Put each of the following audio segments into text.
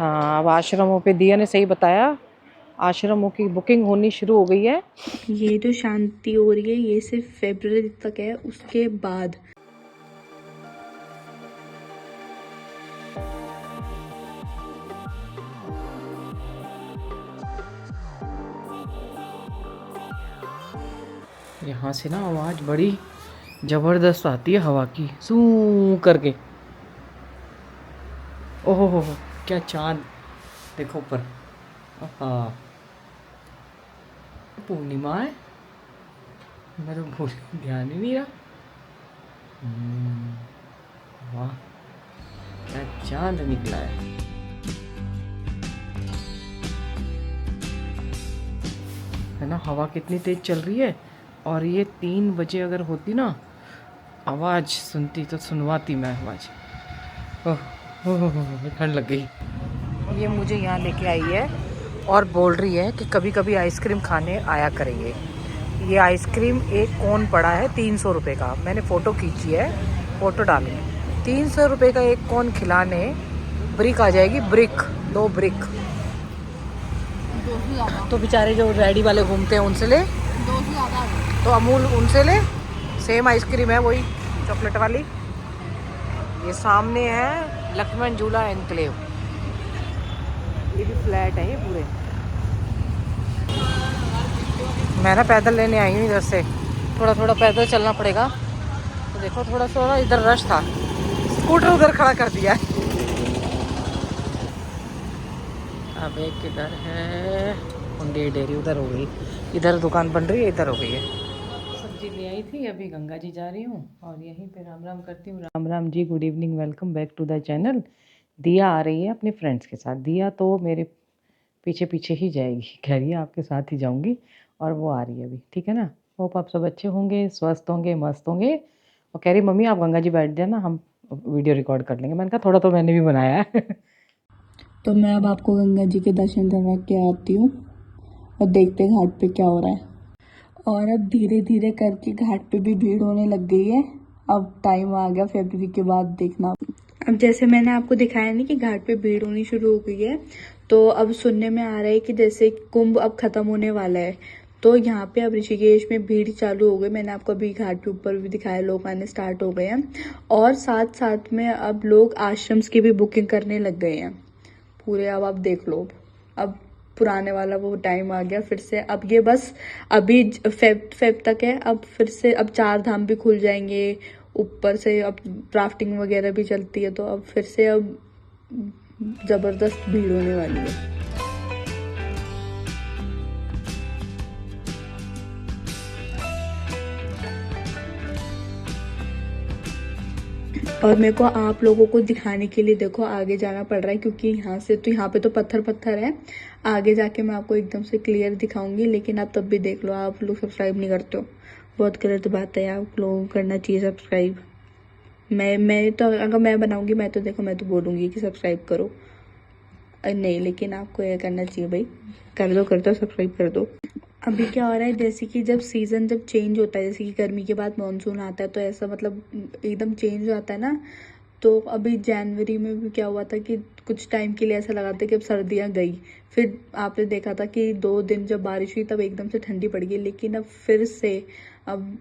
हाँ, अब आश्रमों पे दिया ने सही बताया, आश्रमों की बुकिंग होनी शुरू हो गई है। ये जो शांति हो रही है ये सिर्फ फरवरी तक है, उसके बाद यहाँ से ना आवाज़ बड़ी ज़बरदस्त आती है हवा की, सू करके। ओहो हो, क्या चांद देखो ऊपर। हाँ, पूर्णिमा है, मैं तो भूल ध्यान ही नहीं रहा। वाह, क्या चांद निकला है ना। हवा कितनी तेज चल रही है, और ये 3 बजे अगर होती ना आवाज़ सुनती तो सुनवाती मैं आवाज़। ओह, ठंड लग गई। ये मुझे यहाँ लेके आई है और बोल रही है कि कभी कभी आइसक्रीम खाने आया करेंगे। ये आइसक्रीम एक कोन पड़ा है 300 रुपये का, मैंने फ़ोटो खींची है, फ़ोटो डाली। 300 रुपये का एक कोन खिलाने ब्रिक आ जाएगी, ब्रिक 2 ब्रिक। तो बेचारे जो रेडी वाले घूमते हैं उनसे ले, 2 से ज़्यादा, तो अमूल उनसे ले। सेम आइसक्रीम है वही चॉकलेट वाली। ये सामने है लक्ष्मण झूला एनक्लेव, ये भी फ्लैट है ये पूरे। मैं ना पैदल लेने आई हूँ इधर से, थोड़ा थोड़ा पैदल चलना पड़ेगा। तो देखो थोड़ा सा इधर रश था, स्कूटर उधर खड़ा कर दिया है। अब एक किधर है, कुंडी डेयरी उधर हो गई, इधर दुकान बन रही है, इधर हो गई है। सब्जी ले आई थी, अभी गंगा जी जा रही हूँ और यहीं पे राम राम करती हूँ। Ram Ram ji, good evening, welcome back to the channel. दिया आ रही है अपने फ्रेंड्स के साथ, दिया तो मेरे पीछे पीछे ही जाएगी, कह रही है आपके साथ ही जाऊँगी, और वो आ रही है अभी, ठीक है ना। होप आप सब अच्छे होंगे, स्वस्थ होंगे, मस्त होंगे। और कह रही मम्मी आप गंगा जी बैठ जाना, हम वीडियो रिकॉर्ड कर लेंगे। मैंने कहा थोड़ा तो मैंने भी बनाया है। तो मैं अब आपको गंगा जी के दर्शन करवा के आती हूँ और देखते हैं घाट पे क्या हो रहा है। और अब धीरे धीरे करके घाट पे भी भीड़ होने लग गई है। अब टाइम आ गया फरवरी के बाद, देखना। अब जैसे मैंने आपको दिखाया नहीं कि घाट पे भीड़ होनी शुरू हो गई है, तो अब सुनने में आ रहा है कि जैसे कुंभ अब खत्म होने वाला है, तो यहाँ पे अब ऋषिकेश में भीड़ चालू हो गई। मैंने आपको अभी घाट के ऊपर भी दिखाया, लोग आने स्टार्ट हो गए हैं। और साथ साथ में अब लोग आश्रम्स की भी बुकिंग करने लग गए हैं पूरे। अब आप देख लो, अब पुराने वाला वो टाइम आ गया फिर से। अब ये बस अभी फेब तक है, अब फिर से अब 4 धाम भी खुल जाएंगे ऊपर से, अब राफ्टिंग वगैरह भी चलती है, तो अब फिर से अब जबरदस्त भीड़ होने वाली है। और मेरे को आप लोगों को दिखाने के लिए देखो आगे जाना पड़ रहा है, क्योंकि यहाँ से तो यहाँ पे तो पत्थर पत्थर है, आगे जाके मैं आपको एकदम से क्लियर दिखाऊंगी। लेकिन आप तब भी देख लो, आप लोग सब्सक्राइब नहीं करते हो, बहुत गलत बात है। आप लोगों को करना चाहिए सब्सक्राइब। मैं तो अगर मैं बनाऊंगी, मैं तो देखो मैं तो बोलूंगी कि सब्सक्राइब करो, नहीं, लेकिन आपको ये करना चाहिए भाई, कर दो सब्सक्राइब कर दो। अभी क्या हो रहा है, जैसे कि जब सीज़न जब चेंज होता है, जैसे कि गर्मी के बाद मानसून आता है, तो ऐसा मतलब एकदम चेंज हो जाता है ना। तो अभी जनवरी में भी क्या हुआ था कि कुछ टाइम के लिए ऐसा लगा था कि अब सर्दियाँ गई, फिर आपने देखा था कि 2 दिन जब बारिश हुई तब एकदम से ठंडी पड़ गई, लेकिन अब फिर से अब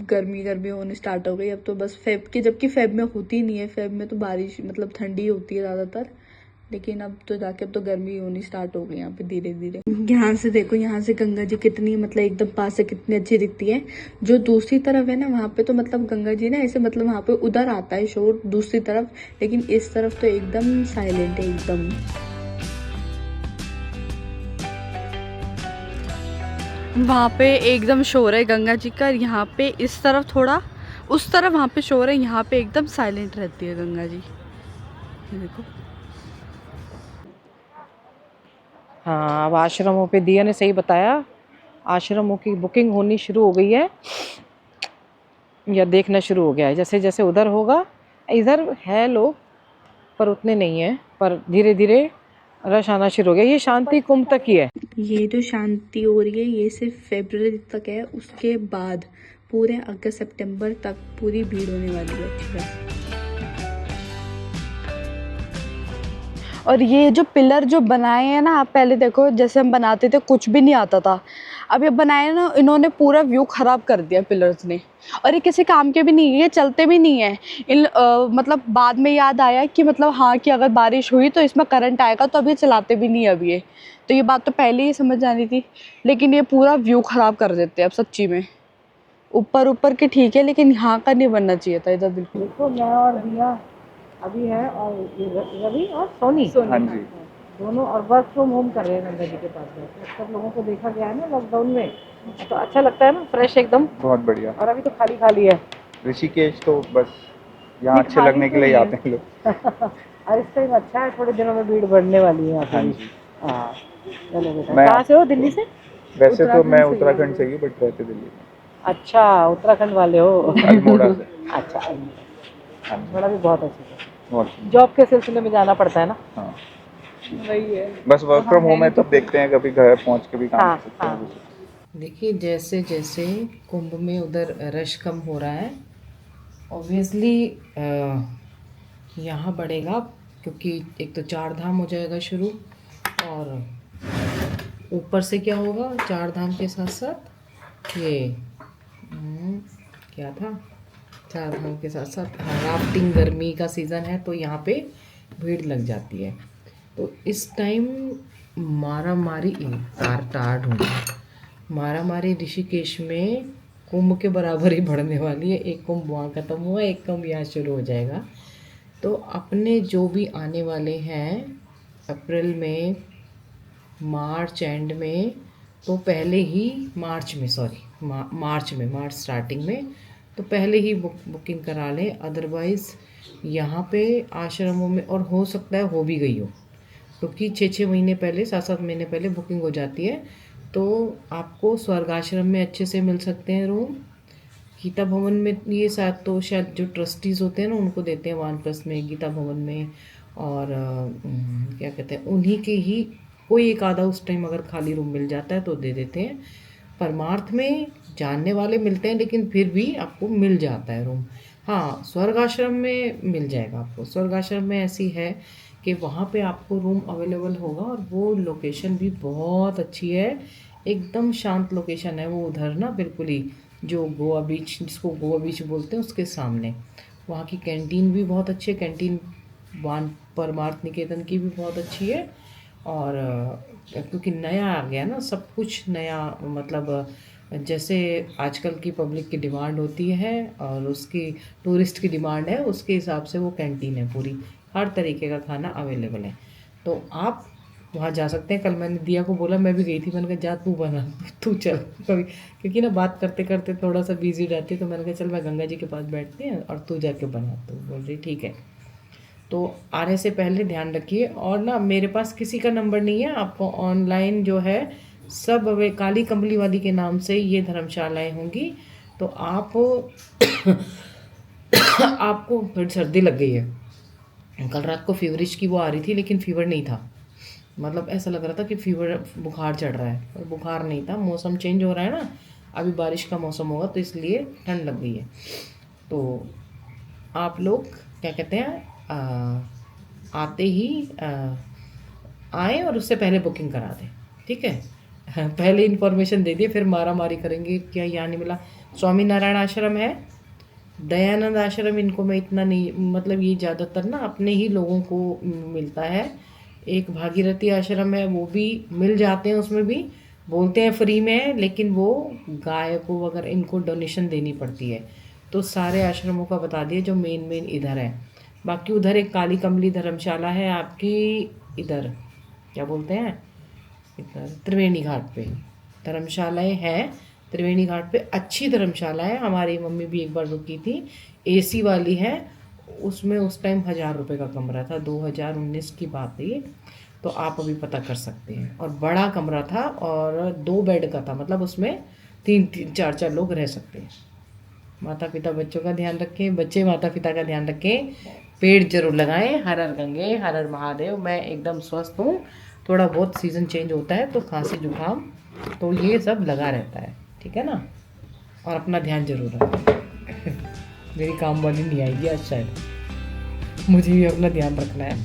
गर्मी होने स्टार्ट हो गई। अब तो बस फेब की, जबकि फेब में होती नहीं है, फेब में तो बारिश मतलब ठंडी होती है ज़्यादातर, लेकिन अब तो जाके अब तो गर्मी होनी स्टार्ट हो गई यहाँ पे धीरे धीरे। यहाँ से देखो, यहाँ से गंगा जी कितनी मतलब एकदम पास से कितनी अच्छी दिखती है। जो दूसरी तरफ है ना, वहाँ पे तो मतलब गंगा जी ना ऐसे मतलब वहाँ पे उधर आता है शोर दूसरी तरफ, लेकिन इस तरफ तो एकदम साइलेंट है एकदम। वहाँ पे एकदम शोर है गंगा जी का, यहाँ पे इस तरफ थोड़ा, उस तरफ वहाँ पे शोर है, यहाँ पे एकदम साइलेंट रहती है गंगा जी। ये देखो। हाँ, अब आश्रमों पे दिया ने सही बताया, आश्रमों की बुकिंग होनी शुरू हो गई है, या देखना शुरू हो गया है। जैसे जैसे उधर होगा, इधर है लोग पर उतने नहीं है, पर धीरे धीरे रश आना शुरू हो गया। ये शांति कुंभ तक ही है। ये जो शांति हो रही है ये सिर्फ फरवरी तक है, उसके बाद पूरे अगस्त सितंबर तक पूरी भीड़ होने वाली है। अच्छी बात। और ये जो पिलर जो बनाए हैं ना, आप पहले देखो जैसे हम बनाते थे कुछ भी नहीं आता था, अब ये बनाए ना इन्होंने पूरा व्यू ख़राब कर दिया पिलर्स ने। और ये किसी काम के भी नहीं है, ये चलते भी नहीं है। मतलब बाद में याद आया कि मतलब हाँ कि अगर बारिश हुई तो इसमें करंट आएगा, तो अब ये चलाते भी नहीं है अब ये। तो ये बात तो पहले ही समझ आनी थी, लेकिन ये पूरा व्यू ख़राब कर देते हैं अब सच्ची में। ऊपर ऊपर के ठीक है, लेकिन यहाँ का नहीं बनना चाहिए था इधर बिल्कुल। देखो मैं और दिया अभी है, और रवि और सोनी हाँ जी। दोनों और वर्क फ्रॉम होम कर रहे हैं गंगा जी के पास में। तो सब लोगों को देखा गया है ना लॉकडाउन में, तो अच्छा लगता है ना, फ्रेश एकदम। बहुत बढ़िया। और अभी तो खाली खाली है। ऋषिकेश तो बस यहाँ अच्छे खाली लगने तो के लिए नहीं है। आते हैं लोग। और इस टाइम अच्छा है, थोड़े दिनों में भीड़ बढ़ने वाली है यहाँ पे हाँ भी। जी। हाँ चलो बेटा, मैं- कहाँ से हो? दिल्ली से? वैसे तो मैं उत्तराखंड से उत्तराखंड से ही हूँ, बट रहते दिल्ली में। अच्छा, उत्तराखंड वाले हो। अल्मोड़ा से। अच्छा, हाँ जी। बड़ा भी बहुत अच्छी है। बहुत। जॉब के सिलसिले में जाना पड़ता है ना। हाँ, वही है। बस वर्क फ्रॉम होम है, तब देखते हैं कभी घर पहुँच के भी काम हाँ, कर सकते हाँ। हैं। देखिए जैसे जैसे कुंभ में उधर रश कम हो रहा है, ऑब्वियसली यहाँ बढ़ेगा, क्योंकि एक तो चार धाम हो जाएगा शुरू, और ऊपर से क्या होगा, चार धाम के साथ साथ ये क्या था, चार धाम के साथ साथ राफ्टिंग, गर्मी का सीज़न है तो यहाँ पे भीड़ लग जाती है। तो इस टाइम मारा मारी तार ढूंढी, मारा मारी ऋषिकेश में कुंभ के बराबर ही बढ़ने वाली है। एक कुंभ वहाँ ख़त्म हुआ, एक कुंभ यहाँ शुरू हो जाएगा। तो अपने जो भी आने वाले हैं अप्रैल में, मार्च एंड में, तो पहले ही मार्च स्टार्टिंग में तो पहले ही बुकिंग करा लें। अदरवाइज़ यहाँ पे आश्रमों में, और हो सकता है हो भी गई हो, क्योंकि 6-6 महीने पहले, 7-7 महीने पहले बुकिंग हो जाती है। तो आपको स्वर्ग आश्रम में अच्छे से मिल सकते हैं रूम। गीता भवन में ये शायद जो ट्रस्टीज़ होते हैं ना उनको देते हैं, वानप्लस में, गीता भवन में, और क्या कहते हैं, उन्हीं के ही कोई एक आधा उस टाइम अगर खाली रूम मिल जाता है तो दे देते हैं। परमार्थ में जानने वाले मिलते हैं, लेकिन फिर भी आपको मिल जाता है रूम। हाँ, स्वर्ग आश्रम में मिल जाएगा आपको। स्वर्ग आश्रम में ऐसी है कि वहाँ पे आपको रूम अवेलेबल होगा, और वो लोकेशन भी बहुत अच्छी है, एकदम शांत लोकेशन है वो उधर ना, बिल्कुल ही जो गोवा बीच, जिसको गोवा बीच बोलते हैं, उसके सामने। वहाँ की कैंटीन भी बहुत अच्छी है, कैंटीन परमार्थ निकेतन की भी बहुत अच्छी है। और क्योंकि नया आ गया ना, सब कुछ नया, मतलब जैसे आजकल की पब्लिक की डिमांड होती है और उसकी टूरिस्ट की डिमांड है, उसके हिसाब से वो कैंटीन है पूरी, हर तरीके का खाना अवेलेबल है। तो आप वहाँ जा सकते हैं। कल मैंने दिया को बोला, मैं भी गई थी, मैंने कहा जा तू बना, तू चल कभी, क्योंकि ना बात करते करते थोड़ा सा बिजी रहती है, तो मैंने कहा चल मैं गंगा जी के पास बैठते हैं और तू जाके बना। तो बोल रही ठीक है। तो आने से पहले ध्यान रखिए। और ना मेरे पास किसी का नंबर नहीं है, आपको ऑनलाइन जो है सब काली कंबली वाली के नाम से ये धर्मशालाएँ होंगी। तो आप आपको थोड़ी सर्दी लग गई है, कल रात को फीवरिश की वो आ रही थी, लेकिन फीवर नहीं था, मतलब ऐसा लग रहा था कि फीवर, बुखार चढ़ रहा है, पर बुखार नहीं था। मौसम चेंज हो रहा है ना, अभी बारिश का मौसम होगा तो इसलिए ठंड लग गई है। तो आप लोग क्या कहते हैं, आते ही आए और उससे पहले बुकिंग करा दें, ठीक है। पहले इन्फॉर्मेशन दे दिए, फिर मारा मारी करेंगे क्या यहाँ नहीं मिला। स्वामी नारायण आश्रम है, दयानंद आश्रम, इनको मैं इतना नहीं, मतलब ये ज़्यादातर ना अपने ही लोगों को मिलता है। एक भागीरथी आश्रम है, वो भी मिल जाते हैं, उसमें भी बोलते हैं फ्री में है, लेकिन वो गाय को वगैरह इनको डोनेशन देनी पड़ती है। तो सारे आश्रमों का बता दिए जो मेन इधर है। बाकी उधर एक काली कमली धर्मशाला है आपकी, इधर क्या बोलते हैं, इधर त्रिवेणी घाट पे धर्मशालाएँ हैं। त्रिवेणी घाट पे अच्छी धर्मशाला है, हमारी मम्मी भी एक बार रुकी थी, AC वाली है। उसमें उस टाइम 1000 रुपये का कमरा था, 2019 की बात है ये, तो आप अभी पता कर सकते हैं। और बड़ा कमरा था और 2 बेड का था, मतलब उसमें 3-3, 4-4 लोग रह सकते हैं। माता पिता बच्चों का ध्यान रखें, बच्चे माता पिता का ध्यान रखें, पेड़ जरूर लगाएं। हर हर गंगे, हर हर महादेव। मैं एकदम स्वस्थ हूँ, थोड़ा बहुत सीज़न चेंज होता है तो खांसी जुकाम तो ये सब लगा रहता है, ठीक है ना। और अपना ध्यान जरूर रखें। मेरी काम वाली नहीं आएगी आज शायद, मुझे भी अपना ध्यान रखना है।